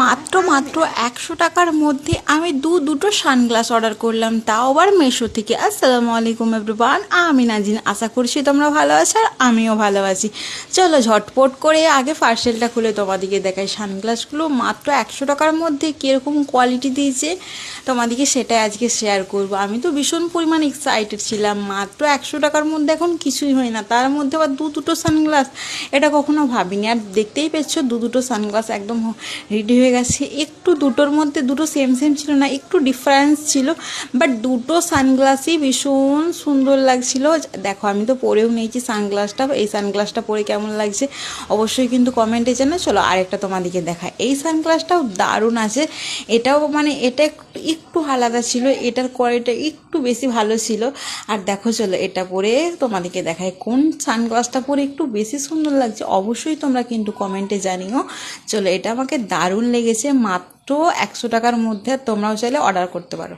মাত্র 100 টাকার মধ্যে আমি দুটো সানগ্লাস অর্ডার করলাম, তাও আবার মেশো থেকে। আসসালামু আলাইকুম এভরিওয়ান, আমি নাজিন। আশা করছি তোমরা ভালো আছো আর আমিও ভালো আছি। চলো ঝটপট করে আগে পার্সেলটা খুলে তোমাদেরকে দেখাই। সানগ্লাসগুলো মাত্র 100 টাকার মধ্যে কীরকম কোয়ালিটি দিয়েছে তোমাদেরকে সেটাই আজকে শেয়ার করব। আমি তো ভীষণ পরিমাণ এক্সাইটেড ছিলাম। মাত্র 100 টাকার মধ্যে এখন কিছুই হয় না, তার মধ্যে আবার দুটো সানগ্লাস, এটা কখনো ভাবিনি। আর দেখতেই পেয়েছ দুটো সানগ্লাস একদম রেডি হয়ে গেছে। একটু দুটোর মধ্যে দুটো সেম ছিল না, একটু ডিফারেন্স ছিল, বাট দুটো সানগ্লাসই ভীষণ সুন্দর লাগছিল। দেখো আমি তো পরেও নিয়েছি সানগ্লাসটা, এই সানগ্লাসটা পরে কেমন লাগছে অবশ্যই কিন্তু কমেন্টে জানাও। চলো আরেকটা তোমাদেরকে দেখায়। এই সানগ্লাসটাও দারুণ আছে, এটাও মানে এটা একটু আলাদা ছিল, এটার কোয়ালিটি একটু বেশি ভালো ছিল। আর দেখো চলো এটা পরে তোমাদেরকে দেখায় কোন সানগ্লাসটা পরে একটু বেশি সুন্দর লাগছে অবশ্যই তোমরা কিন্তু কমেন্টে জানিও। চলো এটা আমাকে দারুণ লেগেছে, মাত্র 100 টাকার মধ্যে। তোমরাও চাইলে অর্ডার করতে পারো।